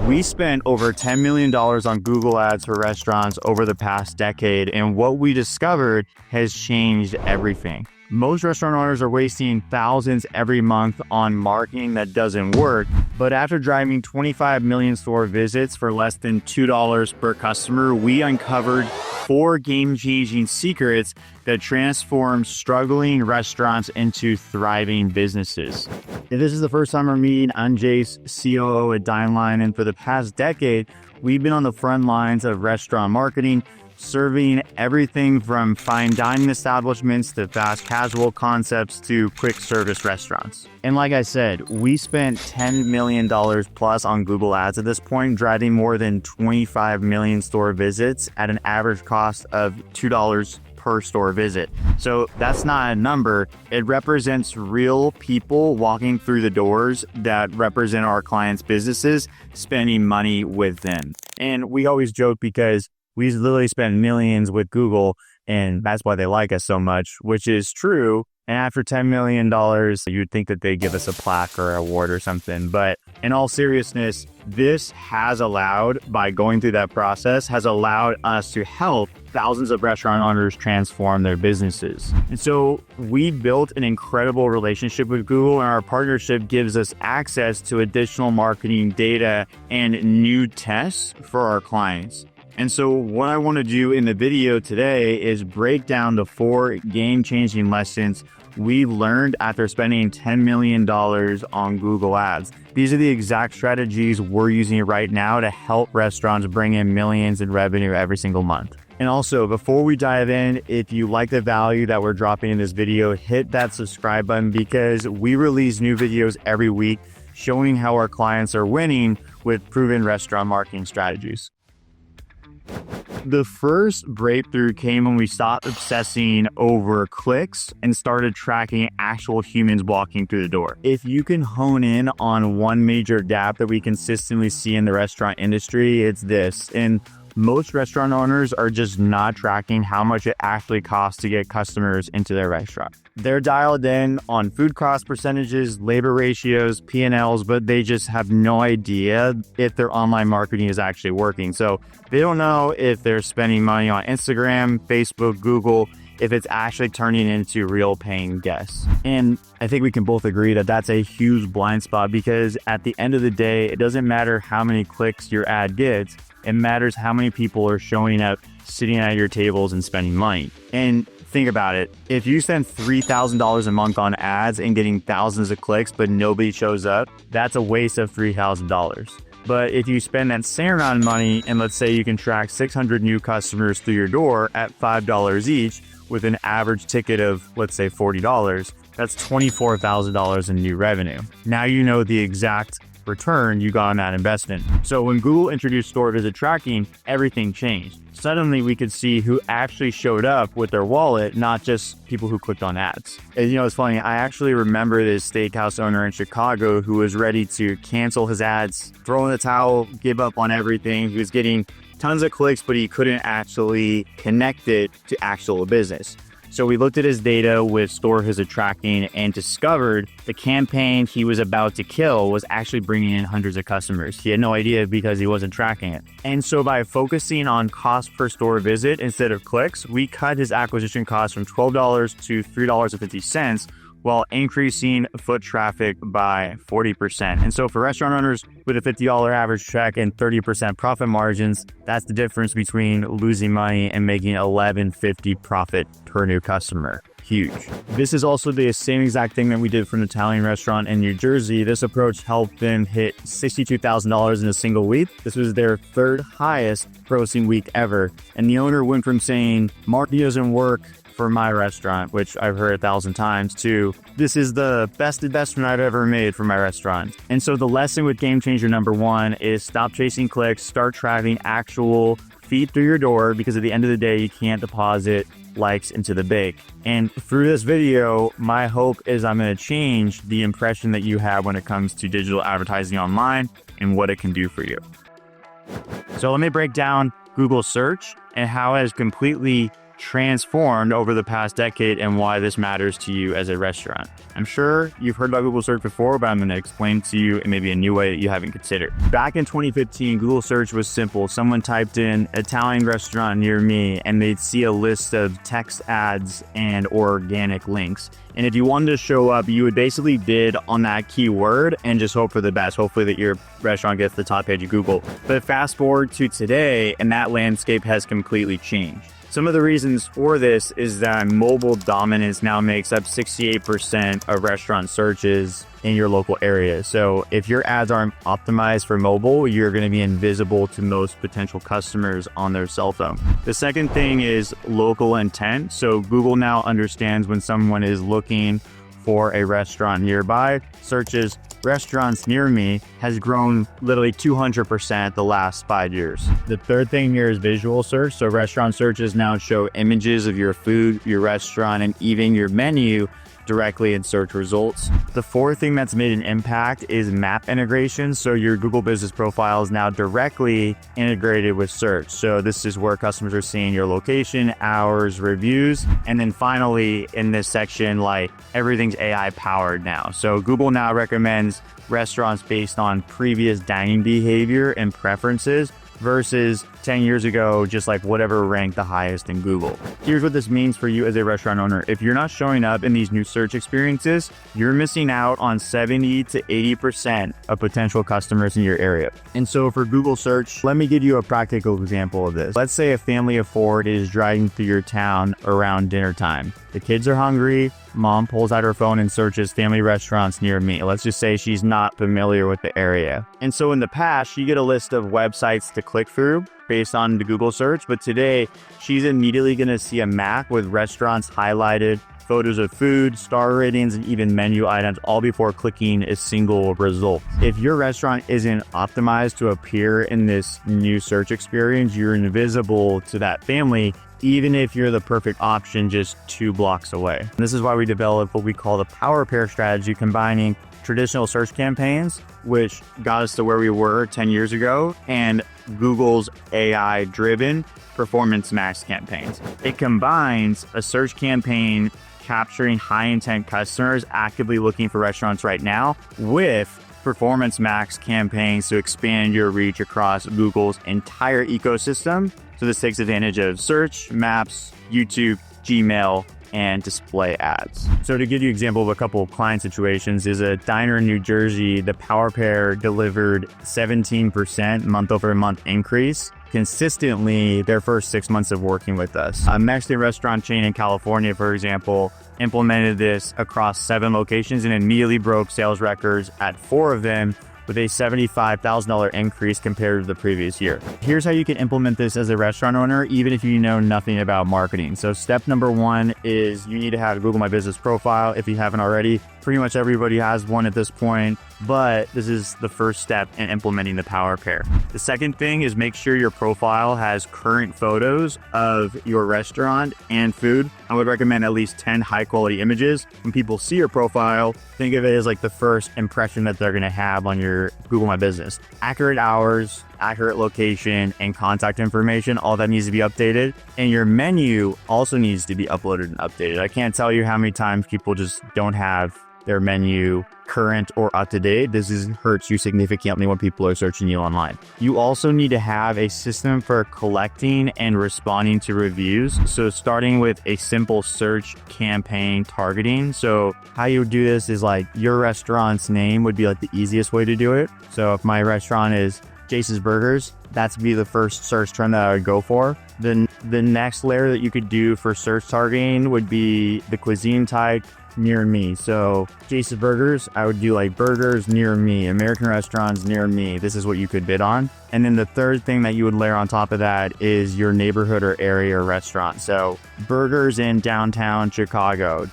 We spent over $10 million on Google Ads for restaurants over the past decade, and what we discovered has changed everything. Most restaurant owners are wasting thousands every month on marketing that doesn't work, but after driving 25 million store visits for less than $2 per customer, we uncovered 4 game-changing secrets that transform struggling restaurants into thriving businesses. If this is the first time we're meeting, I'm Jace, COO at Dineline, and for the past decade, we've been on the front lines of restaurant marketing, serving everything from fine dining establishments to fast casual concepts to quick service restaurants. And like I said, we spent $10 million plus on Google Ads at this point, driving more than 25 million store visits at an average cost of $2 per store visit. So that's not a number. It represents real people walking through the doors that represent our clients' businesses, spending money with them. And we always joke because we literally spend millions with Google, and that's why they like us so much, which is true. And after $10 million, you'd think that they'd give us a plaque or award or something. But in all seriousness, this has allowed, by going through that process, has allowed us to help thousands of restaurant owners transform their businesses. And so we built an incredible relationship with Google, and our partnership gives us access to additional marketing data and new tests for our clients. And so what I want to do in the video today is break down the 4 game-changing lessons we learned after spending $10 million on Google Ads. These are the exact strategies we're using right now to help restaurants bring in millions in revenue every single month. And also, before we dive in, if you like the value that we're dropping in this video, hit that subscribe button because we release new videos every week showing how our clients are winning with proven restaurant marketing strategies. The first breakthrough came when we stopped obsessing over clicks and started tracking actual humans walking through the door. If you can hone in on one major gap that we consistently see in the restaurant industry, it's this. And most restaurant owners are just not tracking how much it actually costs to get customers into their restaurant. They're dialed in on food cost percentages, labor ratios, P&Ls, but they just have no idea if their online marketing is actually working. So they don't know if they're spending money on Instagram, Facebook, Google, if it's actually turning into real paying guests. And I think we can both agree that that's a huge blind spot because at the end of the day, it doesn't matter how many clicks your ad gets. It matters how many people are showing up, sitting at your tables and spending money. And think about it. If you spend $3,000 a month on ads and getting thousands of clicks, but nobody shows up, that's a waste of $3,000. But if you spend that same amount of money and let's say you can track 600 new customers through your door at $5 each with an average ticket of, let's say, $40, that's $24,000 in new revenue. Now you know the exact return you got on that investment. So when Google introduced store visit tracking, everything changed. Suddenly we could see who actually showed up with their wallet, not just people who clicked on ads. And it's funny, I actually remember this steakhouse owner in Chicago who was ready to cancel his ads, throw in the towel, give up on everything. He was getting tons of clicks, but he couldn't actually connect it to actual business. So we looked at his data with store visit tracking and discovered the campaign he was about to kill was actually bringing in hundreds of customers. He had no idea because he wasn't tracking it. And so by focusing on cost per store visit instead of clicks, we cut his acquisition cost from $12 to $3.50 while increasing foot traffic by 40%. And so for restaurant owners with a $50 average check and 30% profit margins, that's the difference between losing money and making $11.50 profit per new customer. Huge. This is also the same exact thing that we did for an Italian restaurant in New Jersey. This approach helped them hit $62,000 in a single week. This was their 3rd highest grossing week ever. And the owner went from saying, marketing doesn't work for my restaurant, which I've heard 1,000 times, to this is the best investment I've ever made for my restaurant. And so the lesson with game changer number 1 is stop chasing clicks, start tracking actual feet through your door, because at the end of the day, you can't deposit likes into the bank. And through this video, my hope is I'm going to change the impression that you have when it comes to digital advertising online and what it can do for you. So let me break down Google search and how it has completely transformed over the past decade and why this matters to you as a restaurant. I'm sure you've heard about Google search before, but I'm going to explain to you in maybe a new way that you haven't considered. Back in 2015, Google search was simple. Someone typed in Italian restaurant near me and they'd see a list of text ads and organic links. And if you wanted to show up, you would basically bid on that keyword and just hope for the best. Hopefully that your restaurant gets the top page of Google. But fast forward to today, and that landscape has completely changed. Some of the reasons for this is that mobile dominance now makes up 68% of restaurant searches in your local area. So if your ads aren't optimized for mobile, you're going to be invisible to most potential customers on their cell phone. The second thing is local intent. So Google now understands when someone is looking for a restaurant nearby. Searches restaurants near me has grown literally 200% the last 5 years. The third thing here is visual search. So restaurant searches now show images of your food, your restaurant, and even your menu directly in search results. The fourth thing that's made an impact is map integration. So your Google business profile is now directly integrated with search. So this is where customers are seeing your location, hours, reviews. And then finally in this section, like everything's AI powered now. So Google now recommends restaurants based on previous dining behavior and preferences versus 10 years ago, just like whatever ranked the highest in Google. Here's what this means for you as a restaurant owner. If you're not showing up in these new search experiences, you're missing out on 70 to 80% of potential customers in your area. And so for Google search, let me give you a practical example of this. Let's say a family of four is driving through your town around dinner time. The kids are hungry. Mom pulls out her phone and searches family restaurants near me. Let's just say she's not familiar with the area. And so in the past, you get a list of websites to click through based on the Google search. But today, she's immediately going to see a map with restaurants highlighted, photos of food, star ratings, and even menu items, all before clicking a single result. If your restaurant isn't optimized to appear in this new search experience, you're invisible to that family, even if you're the perfect option just 2 blocks away. And this is why we developed what we call the power pair strategy, combining traditional search campaigns, which got us to where we were 10 years ago, and Google's AI-driven performance max campaigns. It combines a search campaign capturing high-intent customers actively looking for restaurants right now with performance max campaigns to expand your reach across Google's entire ecosystem. So this takes advantage of search, maps, YouTube, Gmail, and display ads. So to give you an example of a couple of client situations, is a diner in New Jersey. The power pair delivered 17% month over month increase consistently their first 6 months of working with us. A Mexican restaurant chain in California, for example, implemented this across 7 locations and immediately broke sales records at 4 of them, with a $75,000 increase compared to the previous year. Here's how you can implement this as a restaurant owner, even if you know nothing about marketing. So step number 1 is you need to have a Google My Business profile if you haven't already. Pretty much everybody has one at this point, but this is the first step in implementing the power pair. The second thing is make sure your profile has current photos of your restaurant and food. I would recommend at least 10 high quality images. When people see your profile, think of it as like the first impression that they're gonna have on your Google My Business. Accurate hours, accurate location, and contact information, all that needs to be updated. And your menu also needs to be uploaded and updated. I can't tell you how many times people just don't have their menu current or up to date. Hurts you significantly when people are searching you online. You also need to have a system for collecting and responding to reviews. So starting with a simple search campaign targeting. So how you would do this is like your restaurant's name would be like the easiest way to do it. So if my restaurant is Jace's Burgers, that's be the first search term that I would go for. Then the next layer that you could do for search targeting would be the cuisine type near me. So Jace's Burgers, I would do like burgers near me, American restaurants near me. This is what you could bid on. And then the third thing that you would layer on top of that is your neighborhood or area restaurant. So burgers in downtown Chicago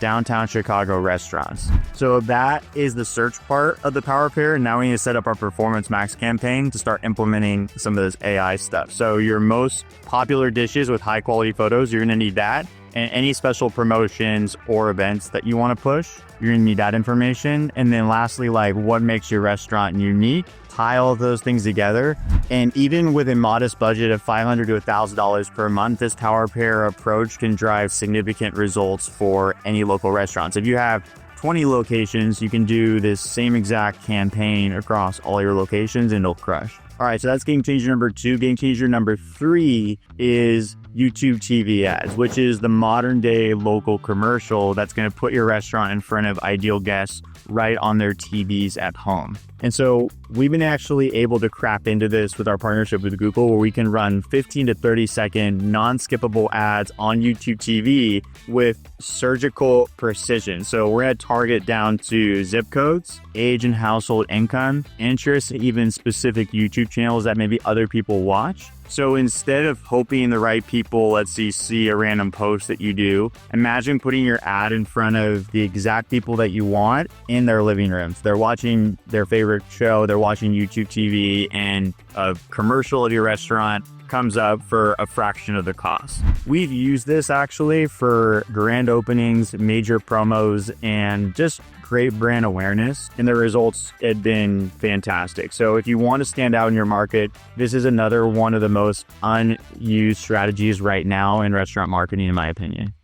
restaurants. So that is the search part of the power pair. Now we need to set up our performance max campaign to start implementing some of this AI stuff. So your most popular dishes with high quality photos, you're gonna need that. And any special promotions or events that you want to push, you're gonna need that information. And then lastly, like what makes your restaurant unique? tie all of those things together. And even with a modest budget of $500 to $1,000 per month, this power pair approach can drive significant results for any local restaurants. If you have 20 locations, you can do this same exact campaign across all your locations and it'll crush. All right, so that's game changer number 2. Game changer number 3 is YouTube TV ads, which is the modern day local commercial that's going to put your restaurant in front of ideal guests right on their TVs at home. And so we've been actually able to crack into this with our partnership with Google, where we can run 15 to 30 second non-skippable ads on YouTube TV with surgical precision. So we're going to target down to zip codes, age and household income, interests, even specific YouTube channels that maybe other people watch. So instead of hoping the right people, let's see a random post that you do, imagine putting your ad in front of the exact people that you want in their living rooms. They're watching their favorite show, they're watching YouTube TV, and a commercial at your restaurant comes up for a fraction of the cost. We've used this actually for grand openings, major promos, and just great brand awareness, and the results have been fantastic. So if you want to stand out in your market, this is another one of the most unused strategies right now in restaurant marketing, in my opinion.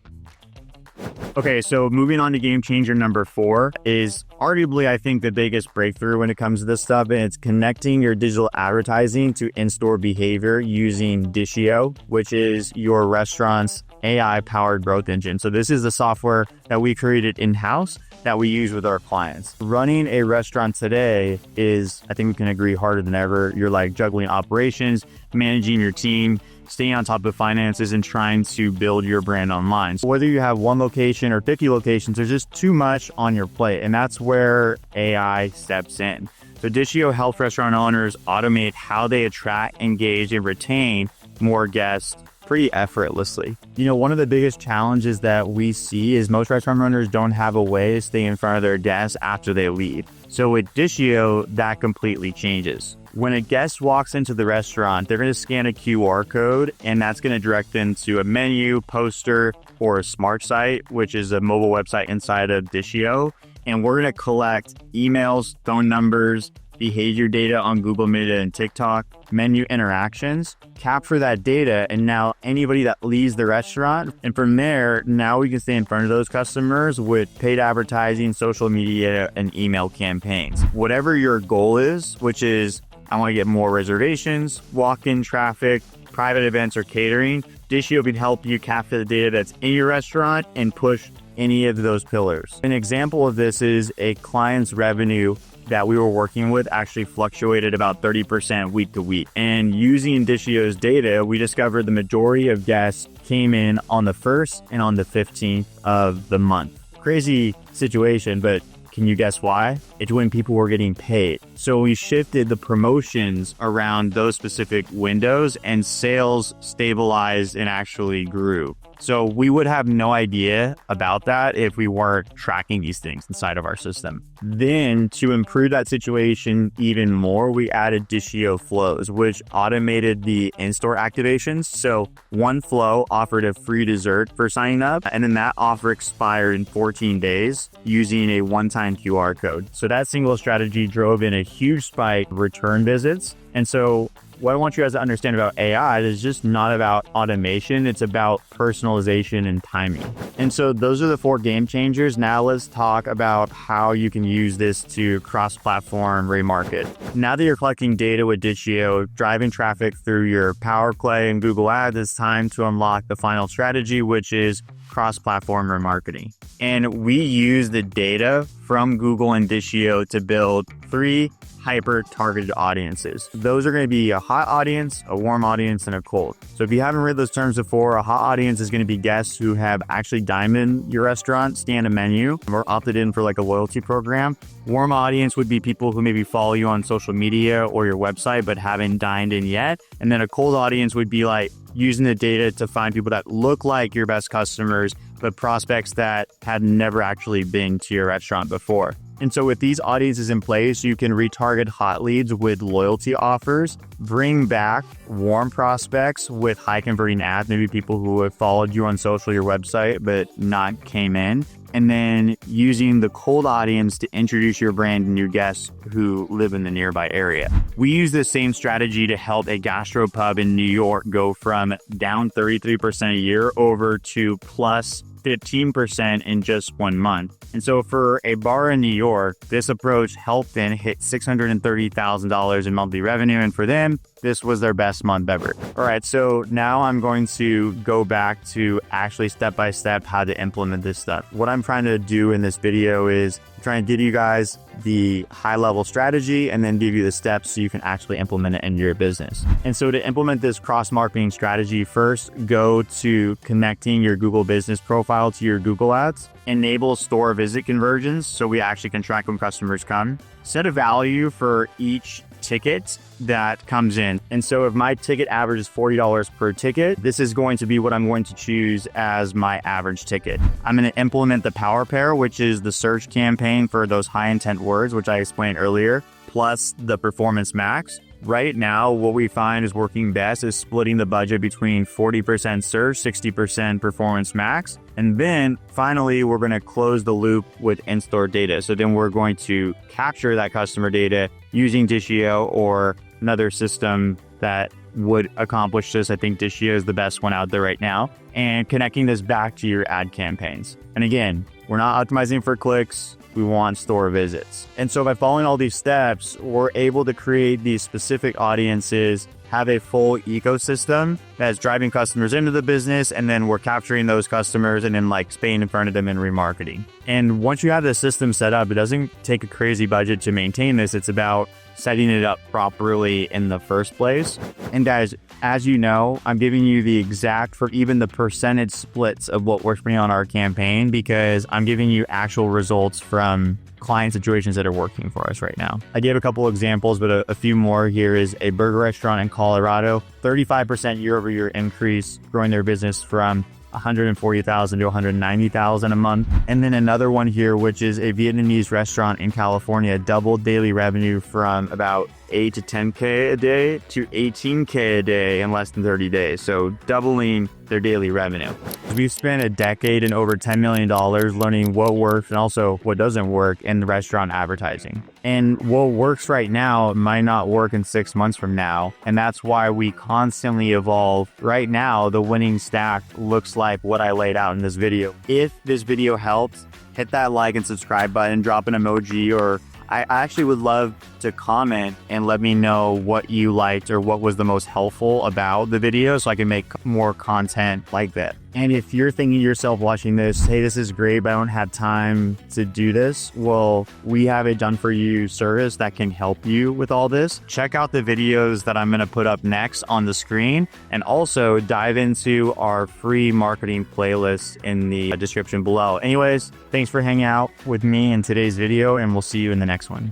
Okay, so moving on to game changer number 4 is arguably, I think, the biggest breakthrough when it comes to this stuff, and it's connecting your digital advertising to in-store behavior using Dishio, which is your restaurant's AI-powered growth engine. So this is the software that we created in-house that we use with our clients. Running a restaurant today is, I think we can agree, harder than ever. You're like juggling operations, managing your team, staying on top of finances, and trying to build your brand online. So whether you have 1 location or 50 locations, there's just too much on your plate. And that's where AI steps in. So Dishio helps restaurant owners automate how they attract, engage, and retain more guests pretty effortlessly. You know, one of the biggest challenges that we see is most restaurant owners don't have a way to stay in front of their guests after they leave. So with Dishio, that completely changes. When a guest walks into the restaurant, they're going to scan a QR code, and that's going to direct them to a menu, poster, or a smart site, which is a mobile website inside of Dishio. And we're going to collect emails, phone numbers, behavior data on Google Media and TikTok, menu interactions, capture that data, and now anybody that leaves the restaurant, and from there, now we can stay in front of those customers with paid advertising, social media, and email campaigns. Whatever your goal is, which is, I want to get more reservations, walk-in traffic, private events, or catering, Dishio can help you capture the data that's in your restaurant and push any of those pillars. An example of this is a client's revenue that we were working with actually fluctuated about 30% week to week. And using Dishio's data, we discovered the majority of guests came in on the 1st and on the 15th of the month. Crazy situation, but can you guess why? It's when people were getting paid. So we shifted the promotions around those specific windows, and sales stabilized and actually grew. So we would have no idea about that if we weren't tracking these things inside of our system. Then to improve that situation even more, we added Dishio flows, which automated the in-store activations. So one flow offered a free dessert for signing up, and then that offer expired in 14 days using a one-time QR code. So that single strategy drove in a huge spike of return visits. And so what I want you guys to understand about AI is just not about automation. It's about personalization and timing. And so those are the 4 game changers. Now let's talk about how you can use this to cross-platform remarket. Now that you're collecting data with Dishio, driving traffic through your Power Play and Google Ads, it's time to unlock the final strategy, which is cross-platform remarketing. And we use the data from Google and Dishio to build 3 hyper-targeted audiences. Those are going to be a hot audience, a warm audience, and a cold. So if you haven't read those terms before, a hot audience is going to be guests who have actually dined in your restaurant, scanned a menu, or opted in for like a loyalty program. Warm audience would be people who maybe follow you on social media or your website but haven't dined in yet. And then a cold audience would be like using the data to find people that look like your best customers, but prospects that had never actually been to your restaurant before. And so with these audiences in place, you can retarget hot leads with loyalty offers, bring back warm prospects with high converting ads, maybe people who have followed you on social, your website, but not came in. And then using the cold audience to introduce your brand to new guests who live in the nearby area. We use the same strategy to help a gastropub in New York go from down 33% a year over to plus 15% in just 1 month. And so for a bar in New York, this approach helped them hit $630,000 in monthly revenue. And for them, this was their best month ever. All right, so now I'm going to go back to actually step-by-step how to implement this stuff. What I'm trying to do in this video is trying to give you guys the high-level strategy and then give you the steps so you can actually implement it in your business. And so to implement this cross-marketing strategy, first go to connecting your Google business profile to your Google ads. Enable store visit conversions so we actually can track when customers come. Set a value for each ticket that comes in. And so if my ticket average is $40 per ticket, this is going to be what I'm going to choose as my average ticket. I'm going to implement the power pair, which is the search campaign for those high intent words, which I explained earlier, plus the performance max. Right now, what we find is working best is splitting the budget between 40% search, 60% performance max. And then finally, we're going to close the loop with in-store data. So then we're going to capture that customer data using Dishio or another system that would accomplish this. I think Dishio is the best one out there right now, and connecting this back to your ad campaigns. And again, we're not optimizing for clicks. We want store visits. And so by following all these steps, we're able to create these specific audiences, have a full ecosystem that's driving customers into the business, and then we're capturing those customers and then like staying in front of them in remarketing. And once you have the system set up, it doesn't take a crazy budget to maintain this. It's about setting it up properly in the first place. And guys, as you know, I'm giving you the exact for even the percentage splits of what we're spending on our campaign because I'm giving you actual results from client situations that are working for us right now. I gave a couple examples, but a few more. Here is a burger restaurant in Colorado, 35% year over year increase, growing their business from 140,000 to 190,000 a month. And then another one here, which is a Vietnamese restaurant in California, doubled daily revenue from about 8 to 10K a day to 18K a day in less than 30 days. So doubling their daily revenue. We've spent a decade and over $10 million learning what works and also what doesn't work in the restaurant advertising. And what works right now might not work in 6 months from now. And that's why we constantly evolve. Right now, the winning stack looks like what I laid out in this video. If this video helped, hit that like and subscribe button, drop an emoji, or I actually would love to comment and let me know what you liked or what was the most helpful about the video so I can make more content like that. And if you're thinking to yourself watching this, hey, this is great, but I don't have time to do this. Well, we have a done for you service that can help you with all this. Check out the videos that I'm going to put up next on the screen, and also dive into our free marketing playlist in the description below. Anyways, thanks for hanging out with me in today's video, and we'll see you in the next one.